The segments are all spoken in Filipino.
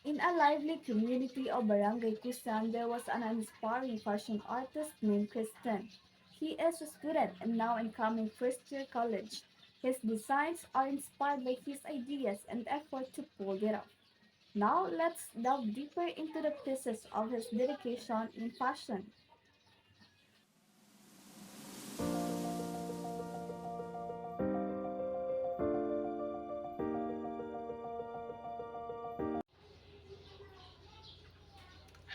In a lively community of Barangay Kusan, there was an inspiring fashion artist named Kristen. He is a student and now incoming first year college. His designs are inspired by his ideas and effort to pull it off. Now let's delve deeper into the pieces of his dedication in fashion.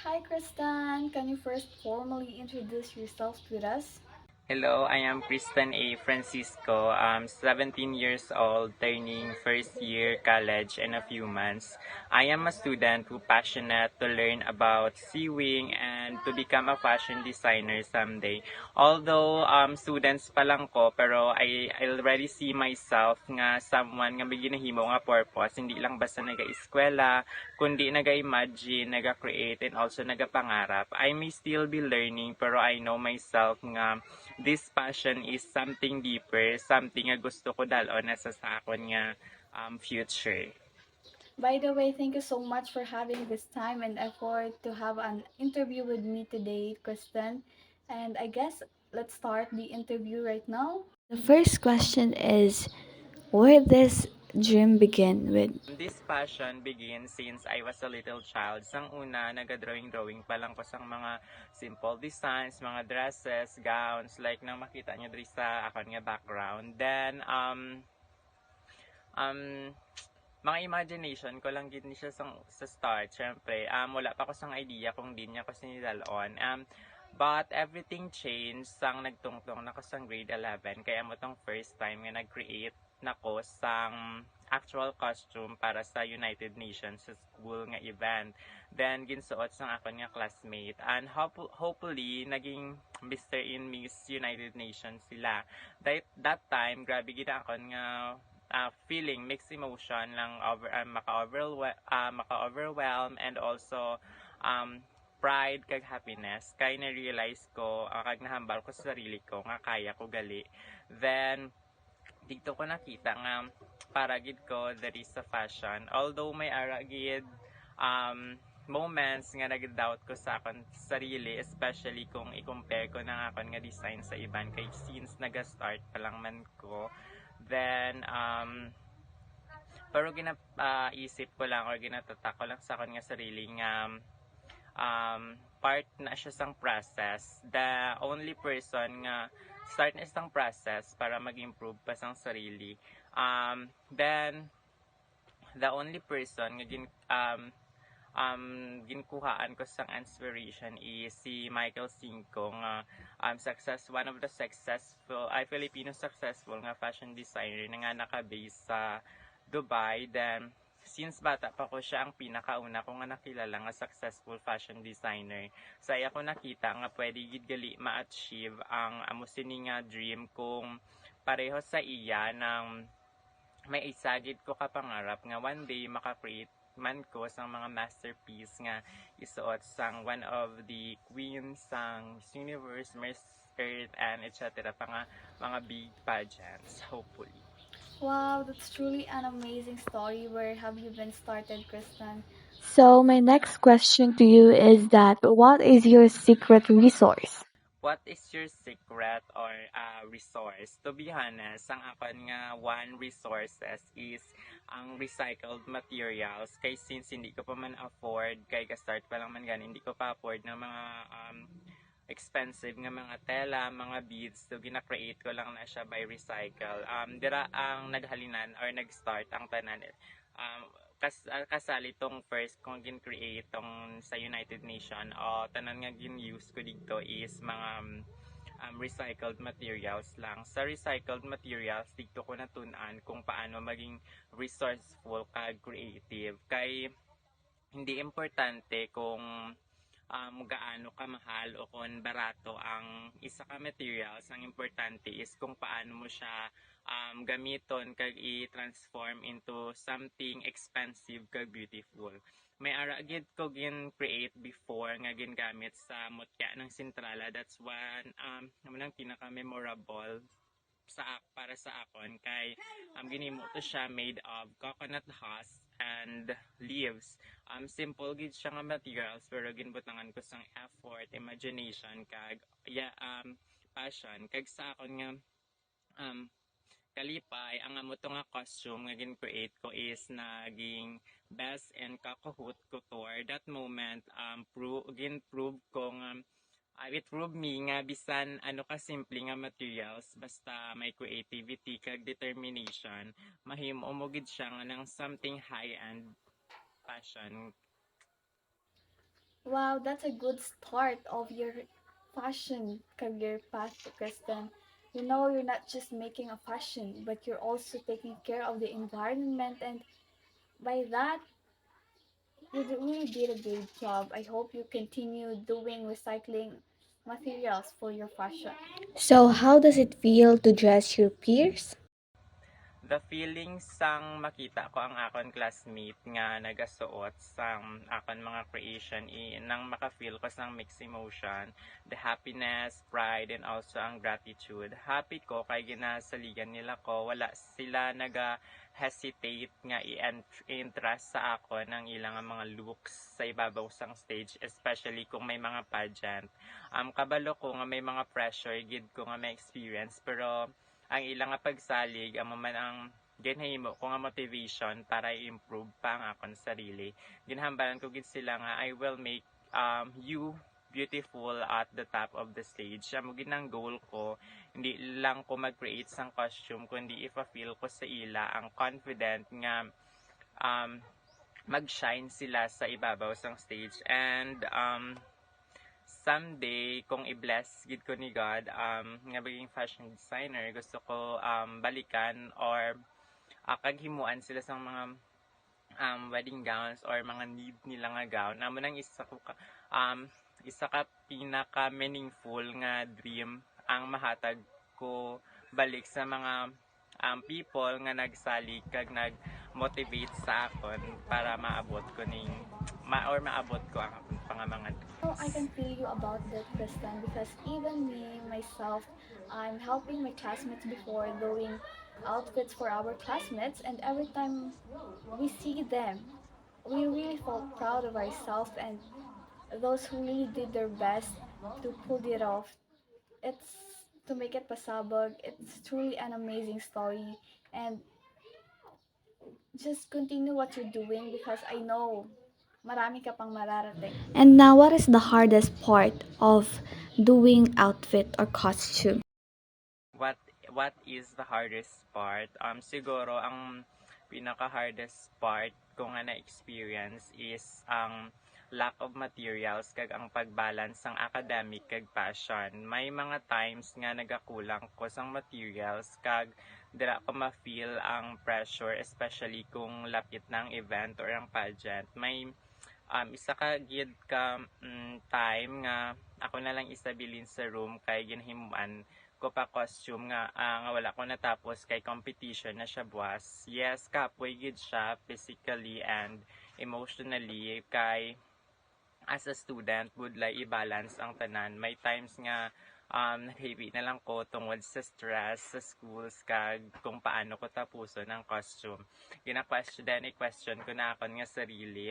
Hi Kristen, can you first formally introduce yourself with us? Hello, I am Kristen A. Francisco. I'm 17 years old, turning first year college in a few months. I am a student who passionate to learn about sewing and to become a fashion designer someday. Although students pa lang ko, pero I already see myself nga someone nga may ginahimo nga purpose, hindi lang basta naga-eskwela, kundi naga-imagine, naga-create, and also naga-pangarap. I may still be learning, pero I know myself nga this passion is something deeper, something nga gusto ko dalon na sa akon nga future. By the way, thank you so much for having this time and effort to have an interview with me today, Kristen. And I guess let's start the interview right now. The first question is where this dream begin with? This passion begins since I was a little child. Sang una, naga-drawing-drawing pa lang ko sang mga simple designs, mga dresses, gowns, like nang makita niyo diri sa akon nga background. Then, um, mga imagination ko lang gid ni siya sa start, syempre. Wala pa ko sang idea kung di niya ko sinidalon. But everything changed sang nagtungtong na ko sang grade 11. Kaya mo tong first time nga nag-create na ko sang actual costume para sa United Nations sa school nga event. Then, ginsuot sang akon nga classmate. And hopefully, naging Mr. and Miss United Nations sila. That time, grabe gina akon nga feeling, mixed emotion lang maka-overwhelm and also pride kag happiness kay na-realize ko kag nahambal ko sa sarili ko nga kaya ko gali. Then dito ko nakita nga para gid ko there is a fashion, although may ara gid moments nga nag-doubt ko sa akon sarili, especially kung i-compare ko na akon nga design sa iban kay since naga-start pa lang man ko. Then pero isip ko lang or ginatatak ko lang sa akon nga sarili nga part na siya sang process. The only person nga start na isang process para mag-improve pa sang sarili. Then the only person nga ginkuhaan ko sang inspiration is si Michael Cinco nga one of the successful Filipino successful nga fashion designer na nga naka-base sa Dubai. Then since bata pa ko siya ang pinakauna ko nga nakilala nga successful fashion designer. Sa iya ko nakita nga pwede gid gali ma-achieve ang amo sini nga dream kung pareho sa iya ng may isagid ko ka pangarap nga one day maka-create man ko sang mga masterpiece nga isuot sang one of the queens sang Miss Universe, Miss Earth, and etc. pa nga mga big pageants, hopefully. Wow, that's truly an amazing story. Where have you been started, Kristen? So my next question to you is that what is your secret resource? What is your secret or resource? To be honest, ang akon nga one resources is ang recycled materials. Kay since hindi ko pa man afford, kay ka-start pa lang man gani, hindi ko pa afford ng mga expensive nga mga tela, mga beads. So, gina-create ko lang na siya by recycle. Dira ang naghalinan or nag-start ang tanan. Kasali tong first kong gin-create tong sa United Nation o tanan nga gin-use ko dito is mga recycled materials lang. Sa recycled materials, dito ko natunan kung paano maging resourceful kag creative. Kay hindi importante kung gaano kamahal o kung barato ang isa ka materials. Ang importante is kung paano mo siya gamiton kag i-transform into something expensive kag beautiful. May ara gid ko gin create before nga gingamit sa mutya ng Sintrala. That's one naman ang pinaka memorable para sa akon kay ginimo to siya made of coconut husk and leaves. Simple gid siya nga materials pero ginbutangan ko sang effort, imagination kag passion kag sa akon nga um, kalipay ang amo to nga costume nga gin-create ko is naging best and kakahut ko toward that moment gin-prove ko nga it proved me nga bisan ano ka simple nga materials basta may creativity kag determination mahimo mo gid siya nga ng something high-end passion. Wow, that's a good start of your fashion career path, Kristen. You know, you're not just making a fashion, but you're also taking care of the environment, and by that, really did a great job. I hope you continue doing recycling materials for your fashion. So, how does it feel to dress your peers? The feeling sang makita ko ang akon classmate nga nagasuot sang akon mga creation nang maka-feel ko sang mixed emotion, the happiness, pride, and also ang gratitude. Happy ko kay ginasaligan nila ko, wala sila hesitate nga i-entrust sa ako ng ilang mga looks sa ibabaw sang stage, especially kung may mga pageant. Kabalo ko nga may mga pressure, gid ko nga may experience, pero ang ilang nga pagsalig amo man ang ginhimo ko nga motivation para i-improve pa ang akon sarili. Ginhambalan ko gid sila nga I will make you beautiful at the top of the stage. Amo gid ang goal ko, hindi lang ko mag-create sang costume kundi ipa-feel ko sa ila ang confident nga um, mag-shine sila sa ibabaw sang stage. And someday kung i-bless gid ko ni God nga maging fashion designer, gusto ko balikan or kaghimuan sila sa mga wedding gowns or mga need nila nga gown. Amo nang isa ka pinaka meaningful nga dream ang mahatag ko balik sa mga people nga nagsalig kag nag-motivate sa akon para maabot ko ang akong mga Oh, I dreams. can feel you about that, Kristen, because even me, myself, I'm helping my classmates before doing outfits for our classmates, and every time we see them, we really felt proud of ourselves and those who really did their best to pull it off. It's to make it pasabog. It's truly an amazing story, and just continue what you're doing because I know marami ka pang mararating. And now, what is the hardest part of doing outfit or costume? What what is the hardest part? Siguro ang pinaka-hardest part ko nga na-experience is ang lack of materials kag ang pagbalance ng academic kag passion. May mga times nga nagakulang ko sang materials kag dira ko ma-feel ang pressure, especially kung lapit ng event or ang pageant. May isa ka gid ka time nga ako na lang isabilin sa room kay ginhimuan ko pa costume nga wala ko natapos kay competition na siya buwas. Yes, kapoy gid siya physically and emotionally kay as a student would like i-balance ang tanan. May times nga heavy na lang ko tungod sa stress sa schools kag kung paano ko tapuson ang costume. I-question ko na akon nga sarili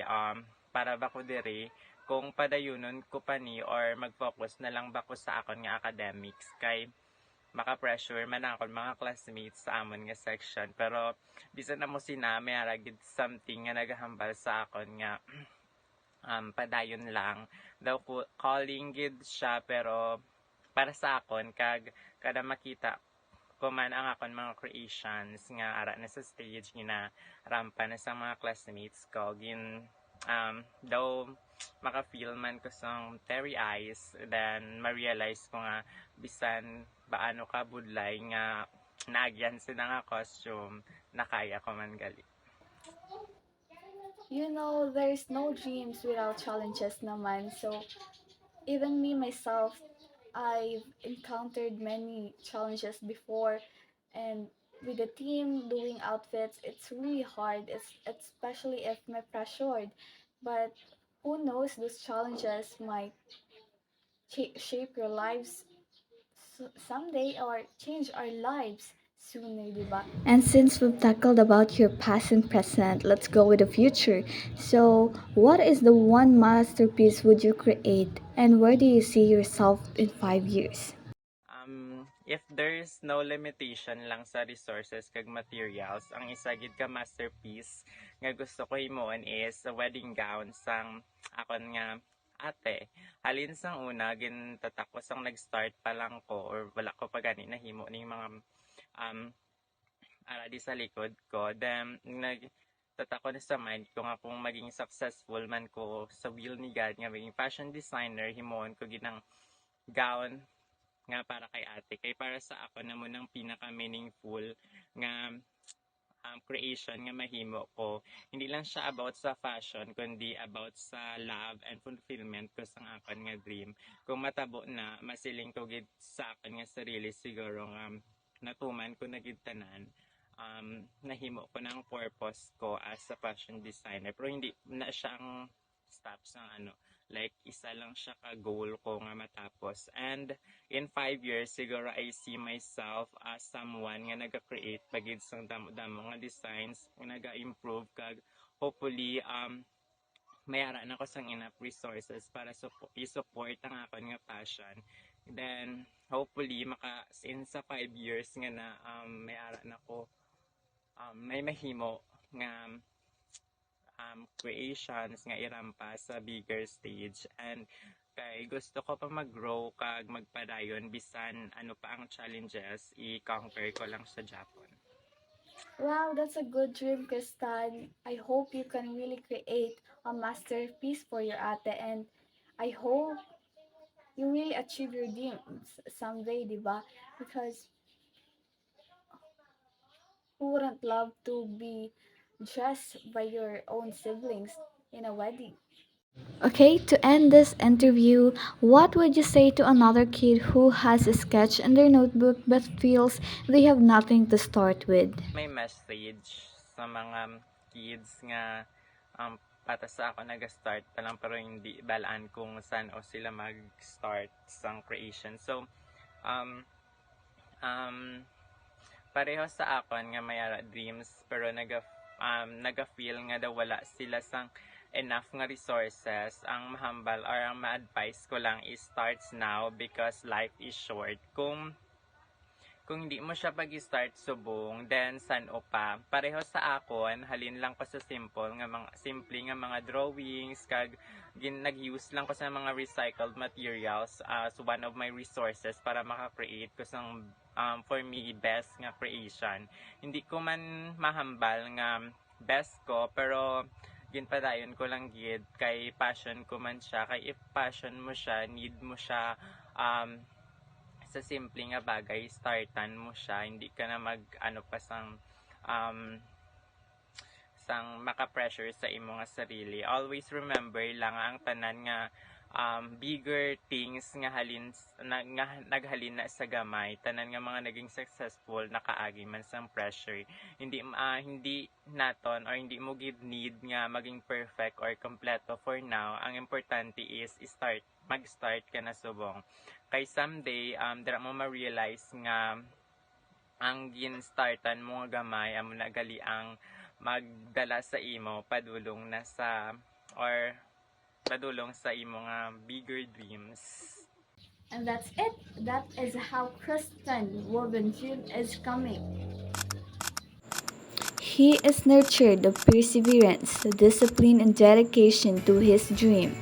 para ba ko diri kung padayunon ko pa ni or mag-focus na lang ba ko sa akon nga academics kay maka-pressure man ako mga classmates sa amon nga section pero bisan na mo sinami aragid something nga nagahambal sa akon nga padayon lang daw ko calling gid siya pero para sa akon kag kada makita ko man ang akon mga creations nga ara na sa stage gina rampa na sa mga classmates ko daw maka-feel man ko sang teary eyes then ma-realize ko nga bisan baano ka budlay nga naagyan sila nga costume nakaya ko man gali. You know, there's no dreams without challenges naman. So, even me myself, I've encountered many challenges before, and with the team doing outfits, it's really hard. It's especially if I'm pressured. But who knows, those challenges might shape your lives someday or change our lives. sooner, di ba? And since we've tackled about your past and present, let's go with the future. So, what is the one masterpiece would you create, and where do you see yourself in 5 years? If there's no limitation lang sa resources kag materials, ang isa gid ka masterpiece nga gusto ko himuon is a wedding gown sang akon nga ate. Halin sang una gin tatakos ang nag-start pa lang ko or wala ko pa gani nahimo ning mga um ara di sa likod ko. Then nagtatako na sa mind ko nga kung maging successful man ko sa will ni God nga maging fashion designer, himuon ko ginang gown nga para kay ate. Kay para sa ako na mo ng pinaka meaningful nga creation nga mahimo ko. Hindi lang siya about sa fashion, kundi about sa love and fulfillment ko sa akon nga dream. Kung matabo na, masiling ko gid sa akin nga sarili siguro nga natuman ko na gid tanan. Nahimo ko ng purpose ko as a fashion designer. Pero hindi na siyang stop sa like isa lang siya ka goal ko nga matapos. And in 5 years siguro I see myself as someone nga naga-create pagid sang damo nga designs nga naga-improve kag hopefully mayara na ko sang enough resources para i-support ang akon nga passion. Then hopefully in sa 5 years nga na mayara na ko may mahimo nga creations nga irampa sa bigger stage. And kay gusto ko pa mag-grow kag magpadayon bisan ano pa ang challenges i-conquer ko lang sa Japan. Wow, that's a good dream, Kristan. I hope you can really create a masterpiece for your ate, and I hope you really achieve your dreams someday, di ba? Because who wouldn't love to be dressed by your own siblings in a wedding? Okay, to end this interview, what would you say to another kid who has a sketch in their notebook but feels they have nothing to start with? May message sa mga kids nga pata sa ako nag-start pa lang pero hindi balaan kung saan o sila mag-start sang creation. So pareho sa akon nga may dreams pero naga-feel nga daw wala sila sang enough nga resources. Ang mahambal or ang ma-advise ko lang is starts now because life is short. Kung hindi mo siya pag-start subong, then san o pa. Pareho sa akon, halin lang ko sa simple nga mga drawings kag nag-use lang ko sa mga recycled materials as one of my resources para maka-create ko sang for me best nga creation. Hindi ko man mahambal nga best ko pero ginpadayon ko lang gid kay passion ko man siya. Kay if passion mo siya, need mo siya sa simple nga bagay, startan mo siya, hindi ka na pa sang maka-pressure sa imo nga sarili. Always remember lang ang tanan nga bigger things nga naghalin na sa gamay, tanan nga mga naging successful nakaagi man sang pressure. Hindi naton or hindi mo gid need nga maging perfect or kompleto for now. Ang importante is mag-start ka na subong. Kay someday dira mo ma-realize nga ang gin-startan mo nga gamay amo na gali ang magdala sa imo padulong sa imo nga bigger dreams. And that's it. That is how Kristen Woven Dream is coming. He is nurtured the perseverance, the discipline, and dedication to his dream.